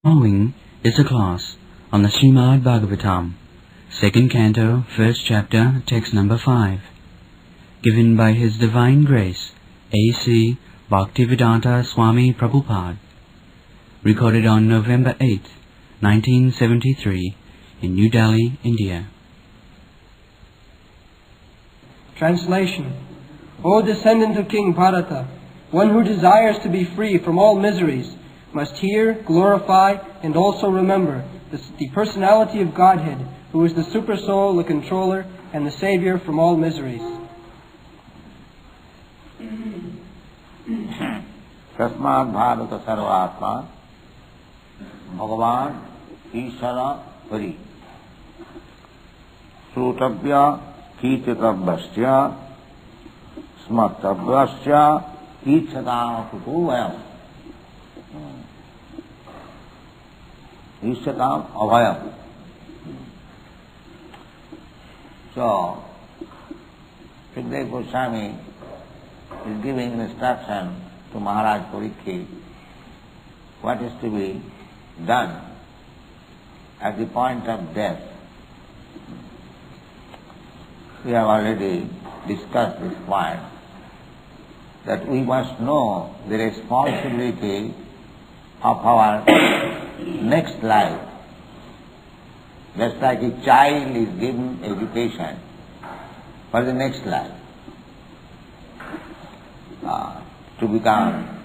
Following is a class on the Srimad Bhagavatam, 2nd Canto, 1st Chapter, Text number 5, given by His Divine Grace, A.C. Bhaktivedanta Swami Prabhupada, recorded on November 8, 1973, in New Delhi, India. Translation. O descendant of King Bharata, one who desires to be free from all miseries must hear, glorify, and also remember the Personality of Godhead, who is the Supersoul, the controller, and the Savior from all miseries. Tasmad Bharata Sarvatma Bhagavan Ishara Hari Srutavya Kitatavyasya Smartavyasya Ichatam Kutuvayam Ishatam Avayam. So, Sukadeva Goswami is giving instruction to Maharaj Parikshit what is to be done at the point of death. We have already discussed this point, that we must know the responsibility of our next life. Just like a child is given education for the next life, to become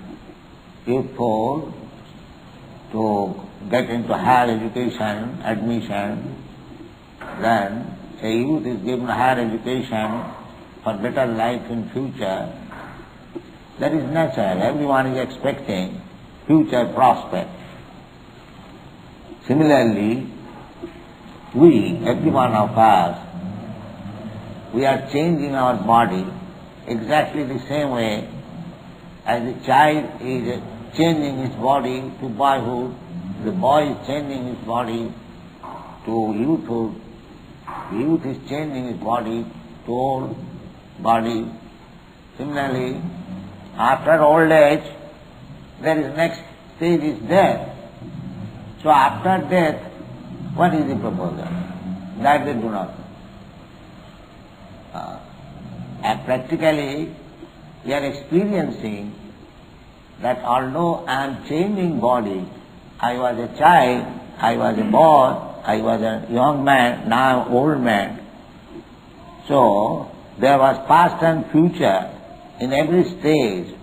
youthful, to get into higher education, admission, then a youth is given higher education for better life in future. That is natural. Everyone is expecting future prospects. Similarly, we, every one of us, we are changing our body exactly the same way as a child is changing his body to boyhood, the boy is changing his body to youthhood, the youth is changing his body to old body. Similarly, after old age, there is next stage is death. So after death, what is the proposal? That they do not know. And practically, we are experiencing that although I am changing body, I was a child, I was a boy, I was a young man, now I am old man. So there was past and future in every stage.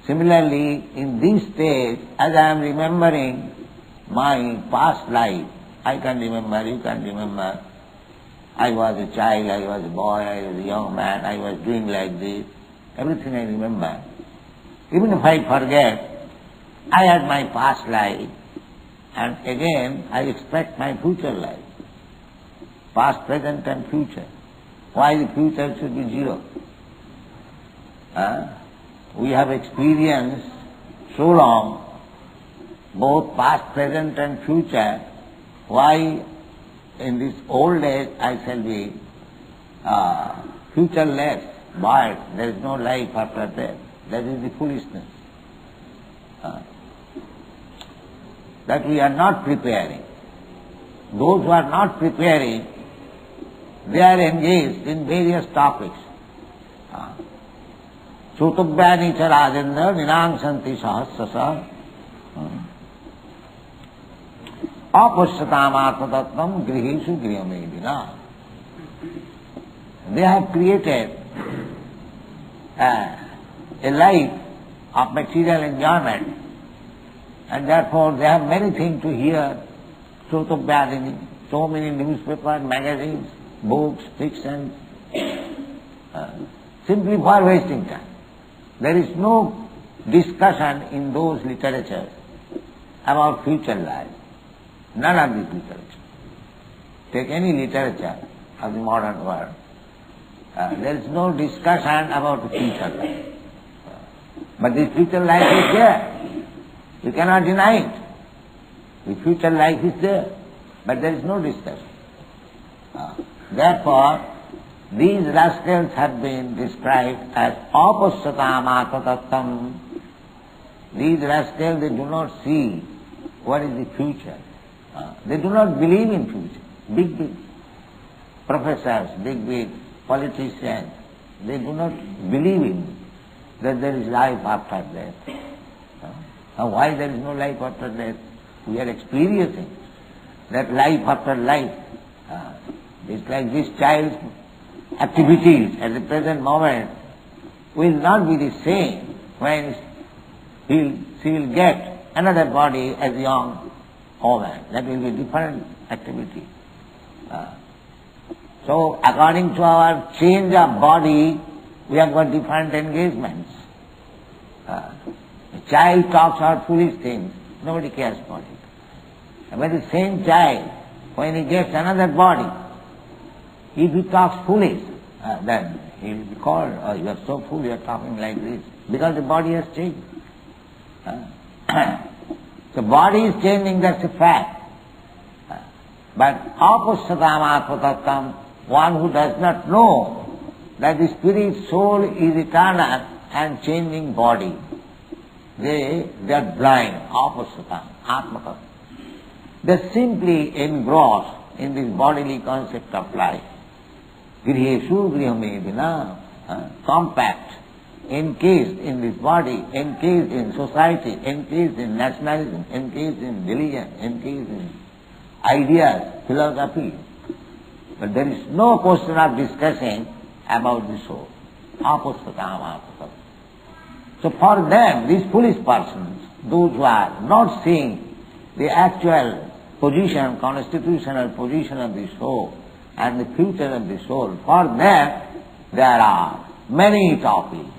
Similarly, in this stage, as I am remembering my past life, I can remember, you can remember, I was a child, I was a boy, I was a young man, I was doing like this, everything I remember. Even if I forget, I had my past life, and again I expect my future life. Past, present and future. Why the future should be zero? We have experienced so long both past, present and future. Why in this old age I shall be futureless, void, there is no life after death. That is the foolishness. That we are not preparing. Those who are not preparing, they are engaged in various topics. Sutubhyani cha rajendra ninangsanti sahasrasa apashyatam atmatatvam grihesu griham. They have created a life of material enjoyment, and therefore they have many things to hear, so many newspapers, magazines, books, fictions, simply for wasting time. There is no discussion in those literatures about future life. None of this literature. Take any literature of the modern world, there is no discussion about the future life. But the future life is there. You cannot deny it. The future life is there, but there is no discussion. Therefore, these rascals have been described as apashyatam atmatatvam. These rascals, they do not see what is the future. They do not believe in future. Big professors, big politicians, they do not believe in that there is life after death. Now why there is no life after death? We are experiencing that life after life. It's like this child's activities at the present moment will not be the same when she will get another body as a young woman. That will be different activity. So according to our change of body, we have got different engagements. A child talks out foolish things, nobody cares for it. But the same child, when he gets another body, if he talks foolish, then he will be called, oh, you are so fool, you are talking like this, because the body has changed. So body is changing, that's a fact. But apussatam atmatattam, one who does not know that the spirit soul is eternal and changing body, they are blind, apussatam, atmatattam. They are simply engrossed in this bodily concept of life. Griheshu grihame vina, compact, encased in this body, encased in society, encased in nationalism, encased in religion, encased in ideas, philosophy. But there is no question of discussing about the soul. So for them, these foolish persons, those who are not seeing the actual position, constitutional position of the soul and the future of the soul, for them there are many topics,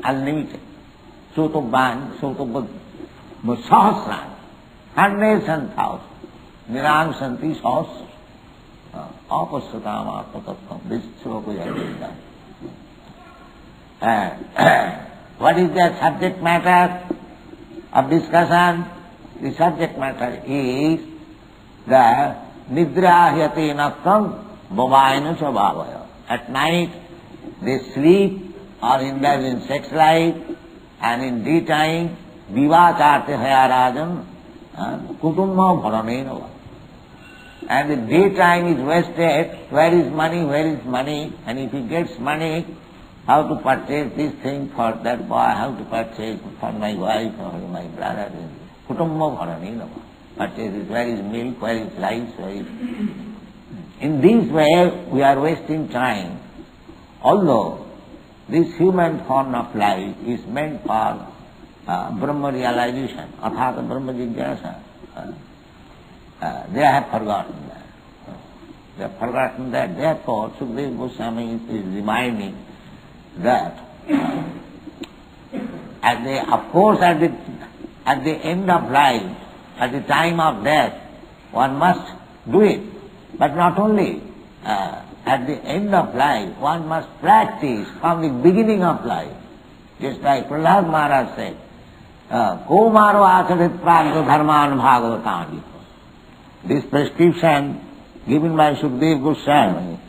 unlimited. Sotobban, Sotobban, Sahasran, hundreds and thousands, Nirang Santi Sahasra, Apassatam Atmatattam, this sloka we have been done. What is the subject matter of discussion? The subject matter is the Nidrahyate Nattam Bhavainu Svabhavaya. At night they sleep or indulge in sex life, and in daytime Vivacharte Hayarajan Kutumma Bharanenava. And the daytime is wasted. Where is money? Where is money? And if he gets money, how to purchase this thing for that boy, how to purchase for my wife or my brother. Kutumma Bharanenava. Purchases where is milk, where is rice, where is... In this way we are wasting time. Although this human form of life is meant for Brahma realization, Athata Brahma Jigyasa. They have forgotten that. They have forgotten that. Therefore, Sukadeva Goswami is reminding that of course at the end of life, at the time of death, one must do it. But not only at the end of life, one must practice from the beginning of life. Just like Prahlad Maharaj said, Ko maro acharit pragya dharman bhagavatani. This prescription given by Sukadeva Goswami,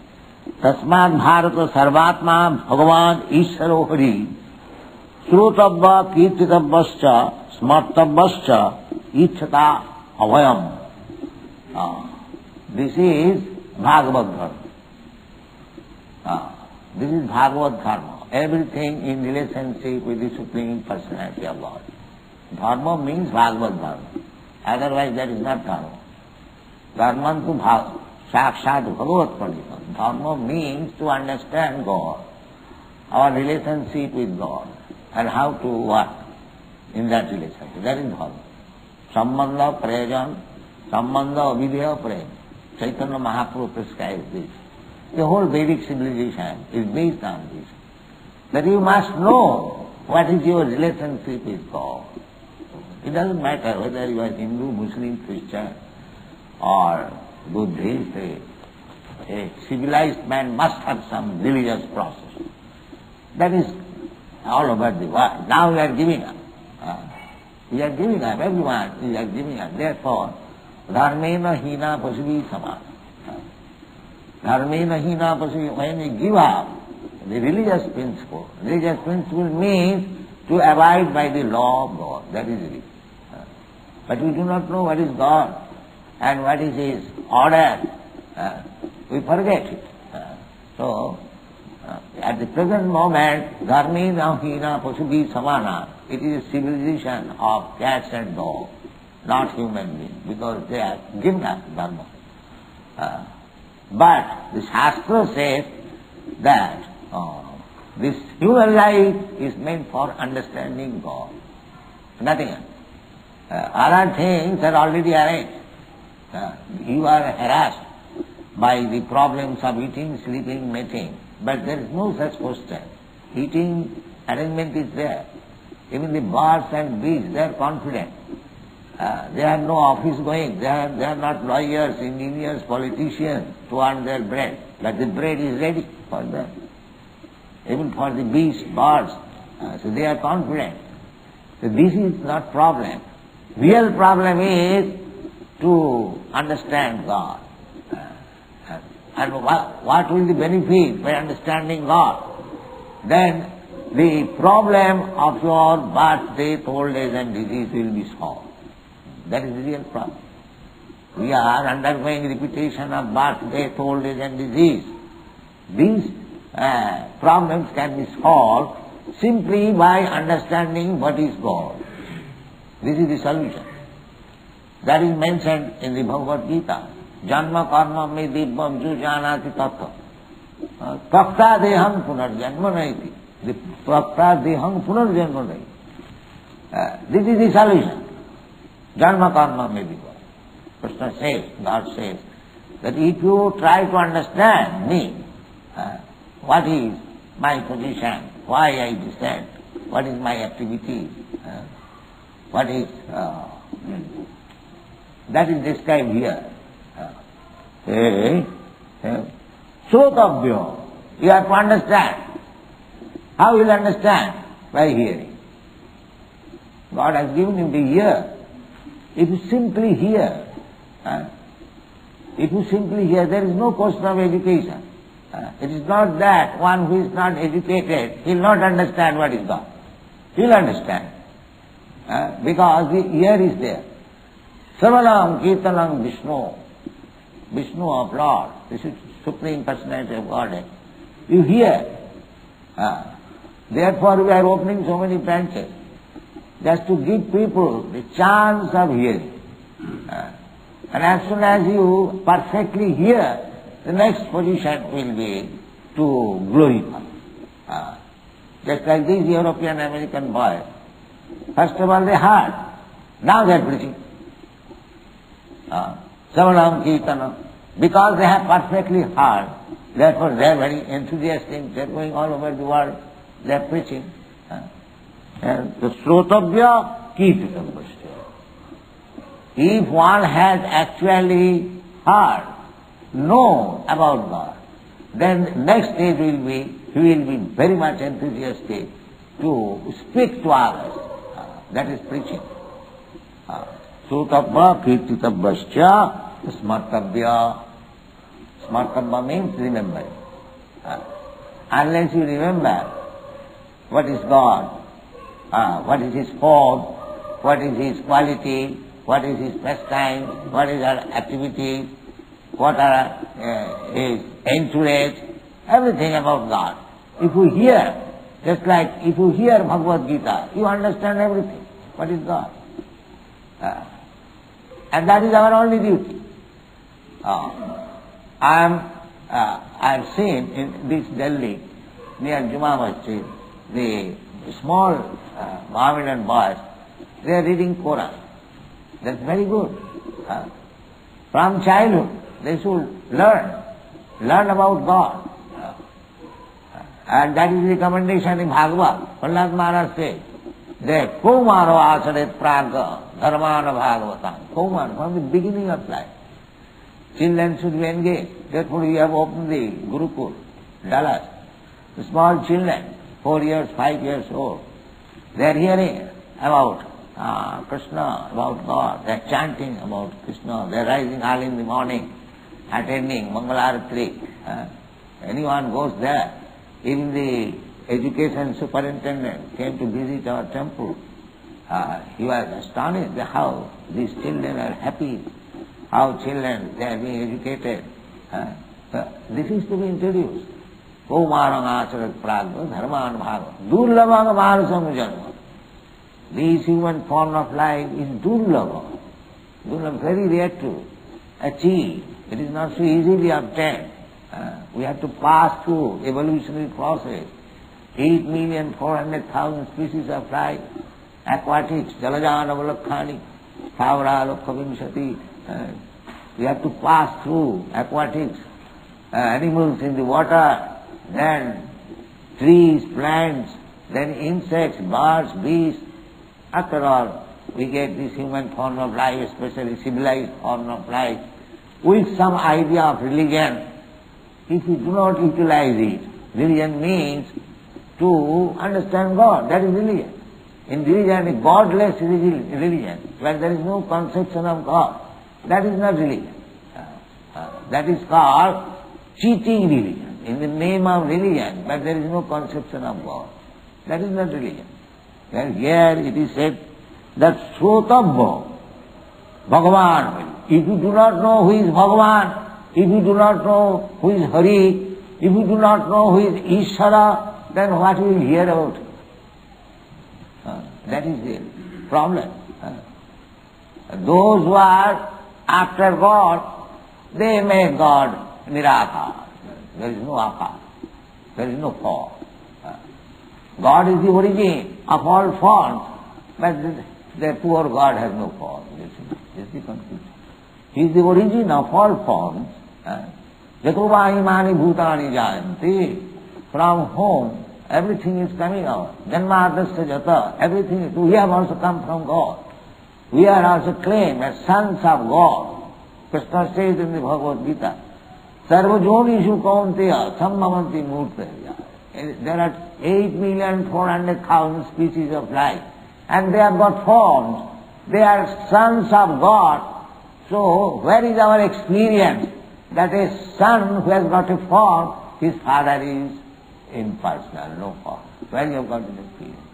Tasmad Bharata Sarvatma Bhagavan Ishvaro Hari Srotavva Kirtitavvascha Smartavvascha Ichhata Avayam. This is Bhagavad Dharma. This is Bhagavad Dharma. Everything in relationship with the Supreme Personality of God. Dharma means Bhagavad Dharma. Otherwise that is not Dharma. Dharma to Sakshat Bhagavat Pradipam. Dharma means to understand God, our relationship with God, and how to work in that relationship. That is Dharma. Sambandha Prayojan, Sambandha Avidya Prem. Chaitanya Mahaprabhu prescribes this. The whole Vedic civilization is based on this. That you must know what is your relationship with God. It doesn't matter whether you are Hindu, Muslim, Christian, or Buddhist. A civilized man must have some religious process. That is all over the world. Now we are giving up. We are giving up. Everyone we are giving up. Therefore, dharmena hina pasivi samana. Dharmena hina pasivi, when we give up the religious principle means to abide by the law of God. That is it. but we do not know what is God and what is His order. We forget it. At the present moment, dharme na hina pasubhi samana, it is a civilization of cats and dogs, not human beings, because they are given up dharma. But the Shastra says that this human life is meant for understanding God, nothing else. Other things are already arranged. You are harassed by the problems of eating, sleeping, mating, but there is no such question. Eating arrangement is there. Even the birds and bees, they are confident. They have no office going. They are not lawyers, engineers, politicians to earn their bread. But the bread is ready for them. Even for the bees, birds. So they are confident. So this is not problem. Real problem is to understand God. And what will the benefit by understanding God? Then the problem of your birth, death, old age and disease will be solved. That is the real problem. We are undergoing repetition of birth, death, old age and disease. These problems can be solved simply by understanding what is God. This is the solution. That is mentioned in the Bhagavad Gita. Janma karma me dibbam ju janati tattva. Prakta deham punarjanma naiti. The prakta deham punarjanma naiti. This is the solution. Janma karma me dibbam. Krishna says, God says, that if you try to understand me, what is my position, why I descend, what is my activity, what is, that is described here. Srotavya, you have to understand. How will you understand? By hearing. God has given him the ear. If you simply hear, there is no question of education. It is not that one who is not educated, he will not understand what is God. He will understand. Because the ear is there. Sravanam Kirtanam Vishnu, Vishnu of Lord, this is Supreme Personality of Godhead. You hear. Therefore we are opening so many branches, just to give people the chance of hearing. And as soon as you perfectly hear, the next position will be to glorify. Just like these European American boys. First of all they heard, now they are preaching. Savanam Kirtanam. Because they have perfectly heard, therefore they are very enthusiastic, they are going all over the world, they are preaching. And the Srotavya Kirtanam. If one has actually heard, known about God, then next stage will be, he will be very much enthusiastic to speak to others. That is preaching. Srotavya Kirtitavascha Smartavya. Smartavya means remembering. Unless you remember what is God, what is His form, what is His quality, what is His pastime, what is our activities, what are His entourage, everything about God. If you hear, just like if you hear Bhagavad Gita, you understand everything. What is God? And that is our only duty. I have seen in this Delhi, near Juma Masjid, the small Mohammedan boys, they are reading Quran. That's very good. From childhood, they should learn about God. And that is the recommendation in Bhagavad. Prahlad Maharaj says, that Kumaro asaret praga dharmana bhagavatam. Kumar, from the beginning of life. Children should be engaged. Therefore we have opened the Gurukul, Dallas. The small children, 4 years, 5 years old, they are hearing about Krishna, about God. They are chanting about Krishna. They are rising early in the morning, attending Mangalarati. Anyone goes there. Even the education superintendent came to visit our temple. he was astonished how these children are happy, how children, they are being educated. This is to be introduced. Kaumarang acharat pragna dharman bhava. Durlabha manasam janma. This human form of life is durlabha. Durlabha, very rare to achieve. It is not so easily obtained. We have to pass through evolutionary process. 8,400,000 species of life, aquatics, jalajana valakhani, thavara lokhavimshati. We have to pass through aquatics, animals in the water, then trees, plants, then insects, birds, beasts. After all, we get this human form of life, especially civilized form of life, with some idea of religion. If we do not utilize it, religion means to understand God. That is religion. In religion, a godless religion, where there is no conception of God, that is not religion. That is called cheating religion, in the name of religion, but there is no conception of God. That is not religion. And here it is said that Srotabha, Bhagavan. If you do not know who is Bhagavan, if you do not know who is Hari, if you do not know who is Ishvara, then what will you hear about him? That is the problem. Those who are after God, they make God Nirakar. There is no Akar. There is no form. God is the origin of all forms, but the poor God has no form. This is the conclusion. He is the origin of all forms. Jatuvahimani bhutani jayanti. From whom everything is coming out. Janmadasya jata. Everything is. We have also come from God. We are also claimed as sons of God. Krishna says in the Bhagavad Gita, Sarvajonishu kaunteya sammavanti murteya. There are 8,400,000 species of life, and they have got forms. They are sons of God. So, where is our experience that a son who has got a form, his father is impersonal, no form? Where you have got this experience?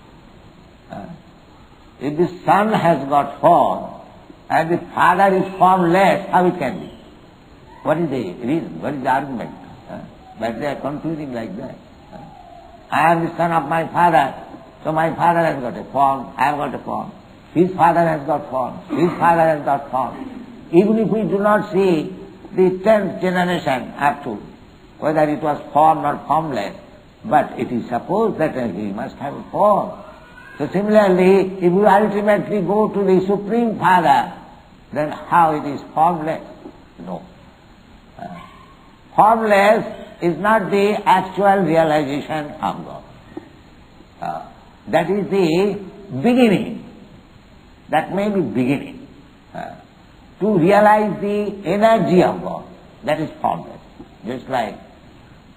If the son has got form and the father is formless, how it can be? What is the reason? What is the argument? But they are concluding like that. I am the son of my father, so my father has got a form, I have got a form. His father has got form, his father has got form. Even if we do not see the 10th generation up to, whether it was formed or formless, but it is supposed that he must have a form. So similarly, if we ultimately go to the Supreme Father, then how it is formless? No. Formless is not the actual realization of God. That is the beginning. That may be beginning. To realize the energy of God, that is formless. Just like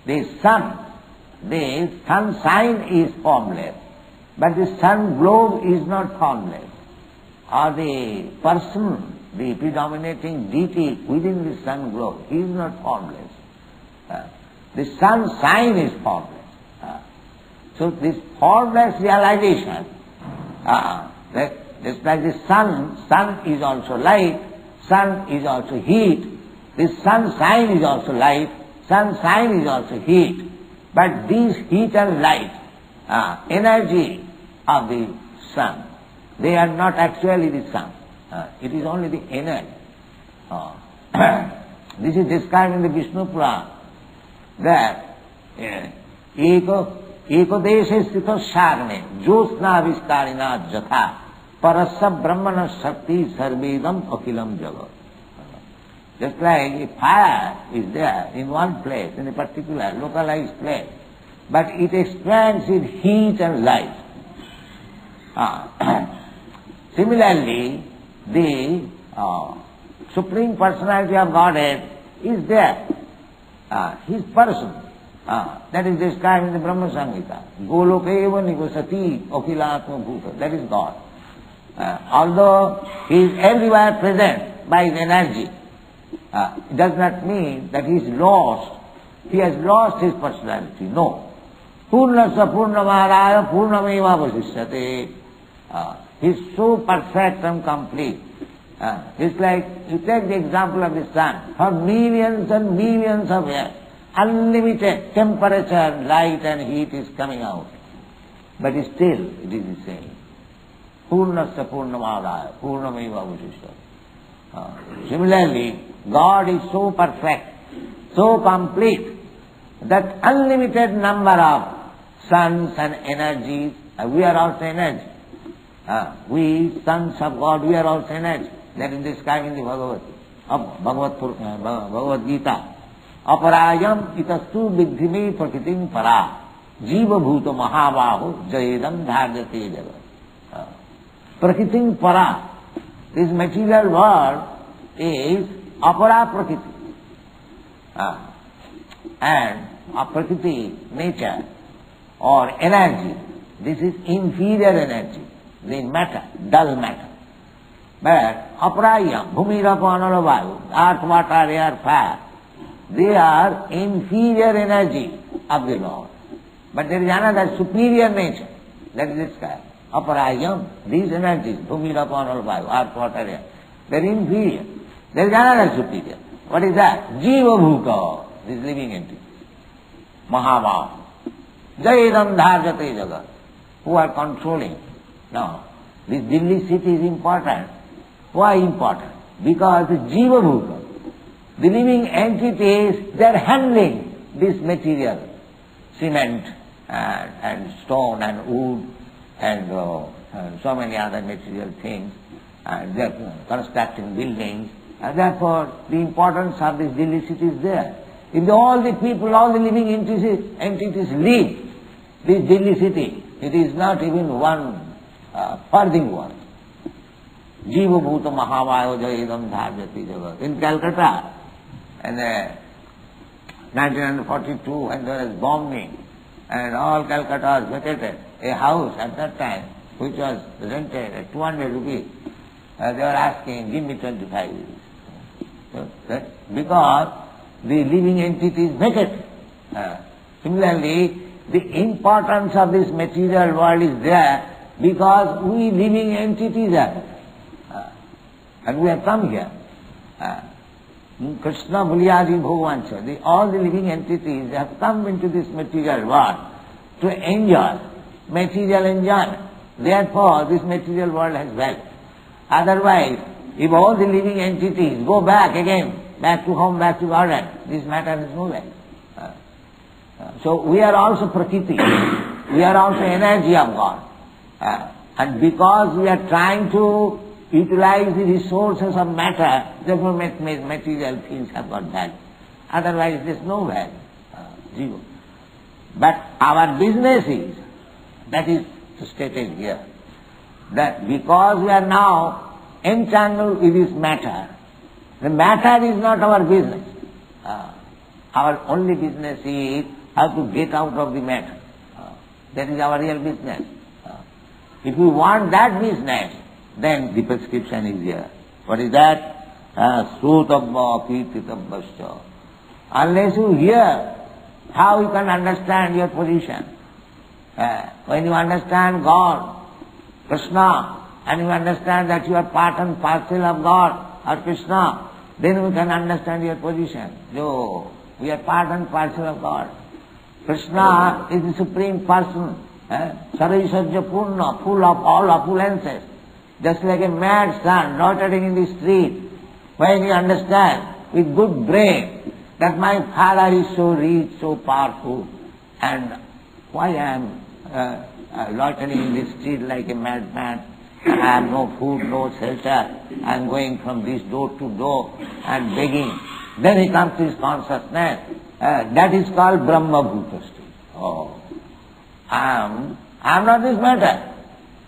the sun sign is formless, but the sun globe is not formless. Or the person, the predominating deity within the sun globe, he is not formless. The sun sign is formless. So this formless realization, just like the sun is also light, sun is also heat, the sun sign is also light, sun sign is also heat, but these heat and light, energy of the sun, they are not actually the sun. It is only the energy. This is described in the Vishnu Purana, that ekodeshe sthito shagne josna vistarina jatha parasya brahmana shakti sarvedam akilam jagat. Just like a fire is there in one place, in a particular localized place, but it expands in heat and light. Similarly, the Supreme Personality of Godhead is there. His person, that is described in the Brahma Samhita. Golokeva nigosati okilatma bhuta. That is God. Although he is everywhere present by his energy, it does not mean that he is lost. He has lost his personality. No. Purnasya purnamaraya purnameva vasishyate. He's so perfect and complete. It's like, you take the example of the sun, for millions and millions of years, unlimited temperature, light and heat is coming out. But still, it is the same. Purnasya Purnamadaya, Purnameva Avashishya. Similarly, God is so perfect, so complete, that unlimited number of suns and energies, we are also energy. We, sons of God, we are also energy. That is described in the Bhagavad Gita. Aparayam itastu vidhime prakritim para jiva bhuta mahavahu jayedam dharjate jagat. Prakritim para. This material world is apara prakriti. And prakriti, nature or energy, this is inferior energy, the matter, dull matter. But aparayam, bhumirapo anaravayu, earth, water, air, fire, they are inferior energy of the Lord. But there is another superior nature, that is the sky. Aparayam, these energies, bhumirapo anaravayu, earth, water, air, they are inferior. There is another superior. What is that? Jiva bhuta, this living entity. Mahavahu. Jayedam dharjate jagat, who are controlling. Now, this Delhi city is important. Why important? Because the Jiva Bhuta, the living entities, they are handling this material, cement and stone and wood and so many other material things, and they are constructing buildings, and therefore the importance of this Delhi city is there. If all the people, all the living entities leave this Delhi city, it is not even one farthing worth. Jiva Bhuta Mahavayo Jayedam Dharjati Jagat. In Calcutta, in 1942, when there was bombing, and all Calcutta was vacated, a house at that time, which was rented at 200 rupees, they were asking, give me 25 rupees. Because the living entity is vacated. Similarly, the importance of this material world is there because we living entities are there. And we have come here. Krishna, Bulyadi, Bhagavancha, all the living entities have come into this material world to enjoy material enjoyment. Therefore, this material world has value. Otherwise, if all the living entities go back again, back to home, back to garden, this matter has no value. So we are also Prakriti, we are also energy of God. And because we are trying to utilize the resources of matter, therefore material things have got value. Otherwise there is no value. Zero. But our business is, that is stated here, that because we are now entangled with this matter, the matter is not our business. Our only business is how to get out of the matter. That is our real business. If we want that business, then the prescription is here. What is that? Srutabha kirtitabhascha. Unless you hear, how you can understand your position? When you understand God, Krishna, and you understand that you are part and parcel of God or Krishna, then you can understand your position. So, we are part and parcel of God. Krishna is the Supreme Person, Sarvasya Purna, full of all opulences. Just like a mad son loitering in the street, when you understand with good brain that my father is so rich, so powerful, and why I am loitering in the street like a madman, I have no food, no shelter, I am going from this door to door and begging. Then he comes to his consciousness. That is called Brahma Bhuta state. Oh, I am not this matter.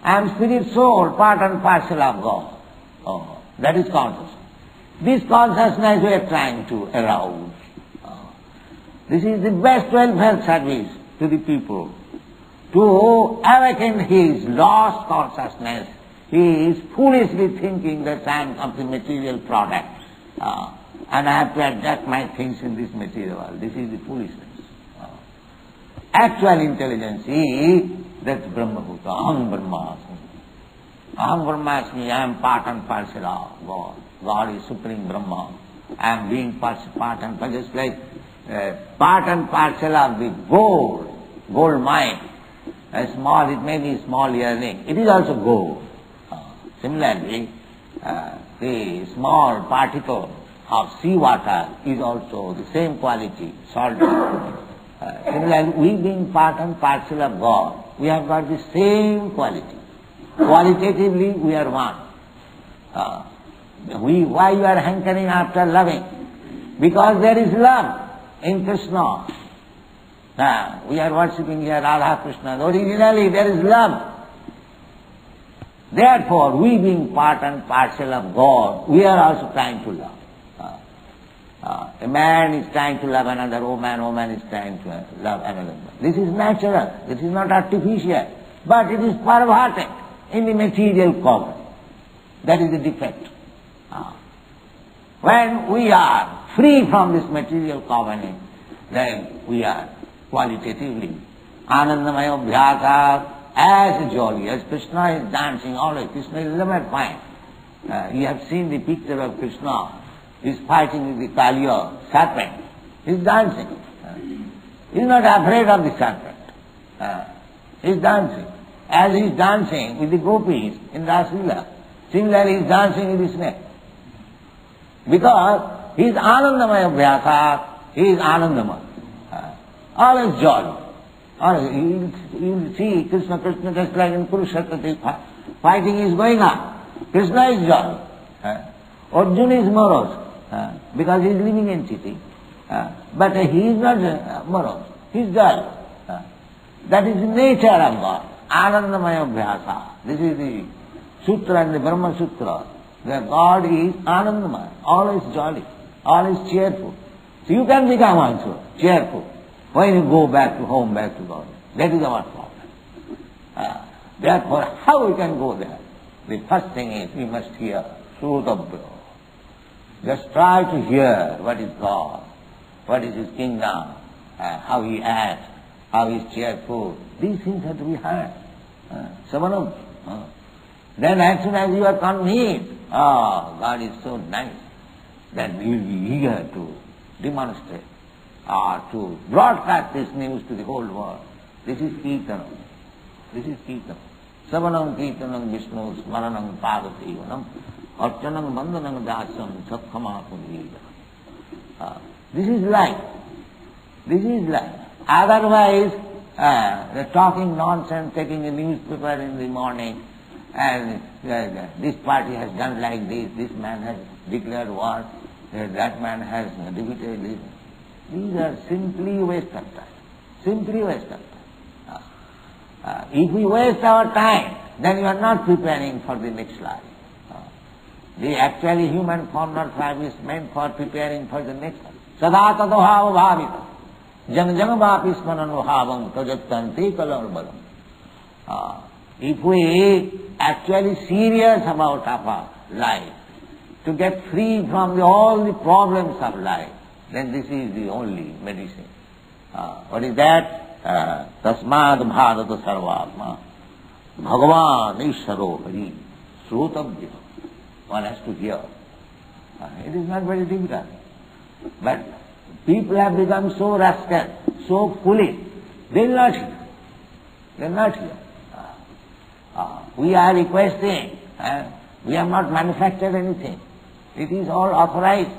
I am spirit soul, part and parcel of God. Oh, that is consciousness. This consciousness we are trying to arouse. This is the best welfare service to the people. To awaken his lost consciousness, he is foolishly thinking that I am of the material product. And I have to adjust my things in this material world. This is the foolishness. Actual intelligence is that Brahma Bhuta, Aham Brahmasmi. Aham Brahmasmi, I am part and parcel of God. God is Supreme Brahma. I am being part and parcel, just like part and parcel of the gold mine. Small, it may be small earring, it is also gold. Similarly, the small particle of seawater is also the same quality, salt. Similarly, we being part and parcel of God, we have got the same quality. Qualitatively, we are one. Why you are hankering after loving? Because there is love in Krishna. We are worshipping here Radha Krishna. Originally there is love. Therefore, we being part and parcel of God, we are also trying to love. A man is trying to love another woman is trying to love another man. This is natural, this is not artificial, but it is perverted in the material covenant. That is the defect. When we are free from this material covenant, then we are qualitatively Anandamaya Bhyata, as jolly as Krishna is dancing always. Krishna is never fine. You have seen the picture of Krishna. He is fighting with the Kaliya serpent. He is dancing. He is not afraid of the serpent. He is dancing. As he is dancing with the gopis in Rasila, similarly he is dancing with the snake. Because he is Anandamaya Bhyata, he is Anandamaya. Always jolly. You will see Krishna just like in Kurukshetra, the fighting is going on. Krishna is jolly. Arjuna is morose because he is living entity. But he is not morose. He is jolly. That is the nature of God. Anandamaya Bhyasa. This is the Sutra and the Brahma Sutra. That God is Anandamaya, always jolly, always cheerful. So you can become also cheerful when you go back to home, back to God. That is our problem. Therefore, how we can go there? The first thing is we must hear Srutabhyo. Just try to hear what is God, what is His kingdom, how He acts, how He is cheerful. These things have to be heard. Savanam. Then as soon as you are convinced, God is so nice, then you will be eager to demonstrate or to broadcast this news to the whole world. This is Kirtanam. This is Kirtanam. Savanam Kirtanam Vishnu Smaranam Padasevanam Archanam Bandhanam Dasam Satkama Punjira. This is life. This is life. Otherwise, they're talking nonsense, taking a newspaper in the morning, and this party has done like this man has declared war, that man has defeated this. These are simply waste of time. Simply waste of time. If we waste our time, then we are not preparing for the next life. The actually human form not life is meant for preparing for the next life. Sada tadohava bhavita. Jang jang vapi smananohavam tajattanti kalarbalam. If we actually serious about our life, to get free from all the problems of life, then this is the only medicine. What is that? Tasmad bharata sarvatma Bhagavan Isharo Hari Srutabhya. One has to hear. It is not very difficult. But people have become so rascal, so foolish, they will not hear. They will not hear. We are requesting, we have not manufactured anything. It is all authorized,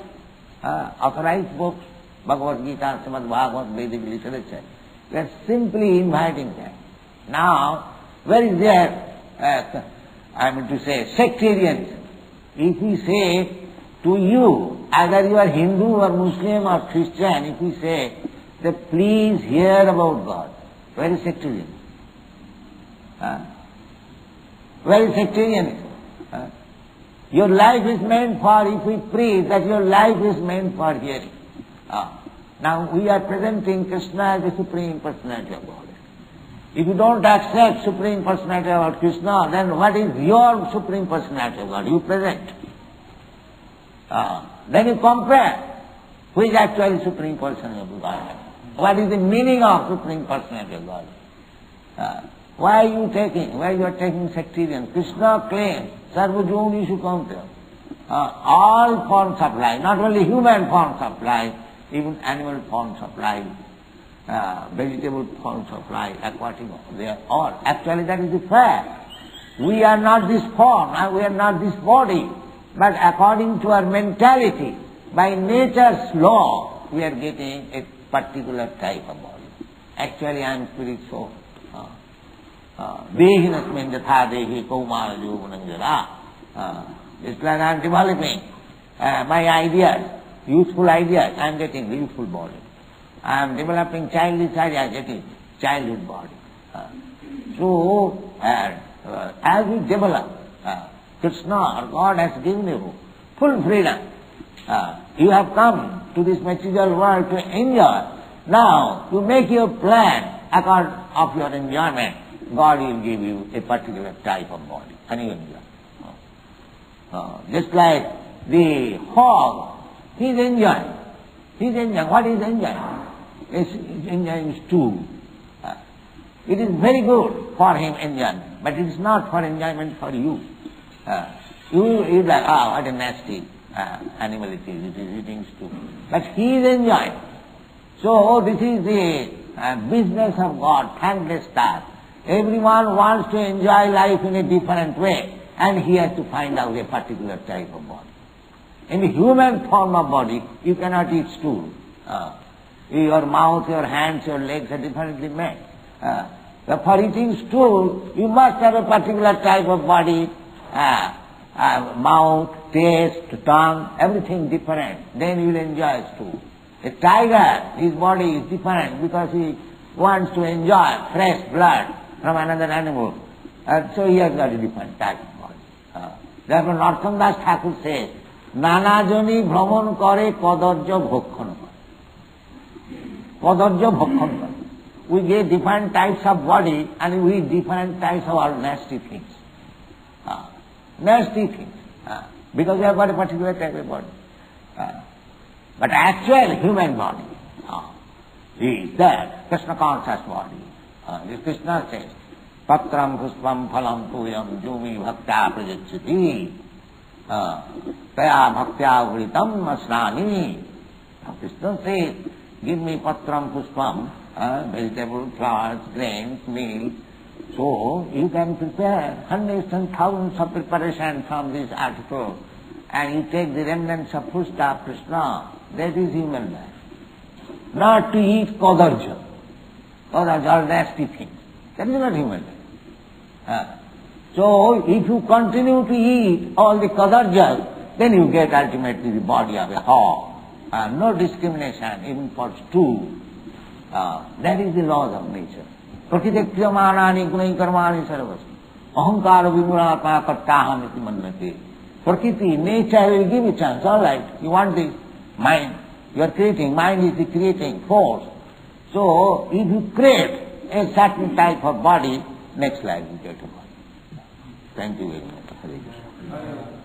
authorized books, Bhagavad Gita, Srimad Bhagavad, Vedic literature. We are simply inviting them. Now, where is their, I mean to say, sectarianism? If we say to you, either you are Hindu or Muslim or Christian, if we say that please hear about God, where is sectarianism? Where is sectarianism? Your life is meant for, if we preach that your life is meant for hearing. Now we are presenting Krishna as the Supreme Personality of Godhead. If you don't accept Supreme Personality of Krishna, then what is your Supreme Personality of God? You present. Then you compare who is actually Supreme Personality of Godhead. What is the meaning of Supreme Personality of Godhead? Why are you taking? Why you are taking sectarian? Krishna claims, Sarvajoni Sukanta. All forms of life, not only human forms of life, even animal forms of life, vegetable forms of life, aquatic, they are all. Actually that is the fact. We are not this form, we are not this body, but according to our mentality, by nature's law, we are getting a particular type of body. Actually I am spirit soul. Dehinasmin yatha dehi kaumara yogunanjara. It's like I am developing my ideas, useful ideas, I am getting the useful body. I am developing childish ideas, getting childhood body. So, as we develop, Krishna or God has given you full freedom. You have come to this material world to enjoy. Now, you make your plan according of your enjoyment. God will give you a particular type of body, and you enjoy. Just like the hog, he is enjoying. He is enjoying. What is enjoying? He is enjoying stool. It is very good for him enjoyment, but it is not for enjoyment for you. You like, what a nasty animal it is eating stool. But he is enjoying. So this is the business of God, thankless task. Everyone wants to enjoy life in a different way, and he has to find out a particular type of body. In the human form of body, you cannot eat stool. Your mouth, your hands, your legs are differently made. For eating stool, you must have a particular type of body, mouth, taste, tongue, everything different. Then you will enjoy stool. A tiger, his body is different because he wants to enjoy fresh blood from another animal. So he has got a different type of body. Therefore Narottam Das Thakur says, Nanajoni Brahman Kare Kadarja Bhokkhana. Kadarja Bhokkhana. We get different types of body and we eat different types of all nasty things. Nasty things. Because we have got a particular type of body. But actual human body is that Krishna conscious body. This Krishna says, Patram Puspam Phalam Tuyam Jumi Bhaktya Prajachiti Taya Bhaktya Vritam Asnani. Krishna says, give me Patram Puspam, vegetable, flowers, grains, meal. So you can prepare hundreds and thousands of preparations from this article, and you take the remnants of foodstuff, Krishna. That is human life. Not to eat kadarja. Kadarja are nasty things. That is not human life. So if you continue to eat all the kadarjas, then you get ultimately the body of a hog. No discrimination even for stool. That is the laws of nature. Prakriti kriyamanani gunai karmani sarvasti. Ahankara vimurata kattaham iti mannate. Prakriti, nature will give you chance. All right, you want this mind. You are creating. Mind is the creating force. So if you create a certain type of body, next life you get a body. Thank you very much. Hare Krishna.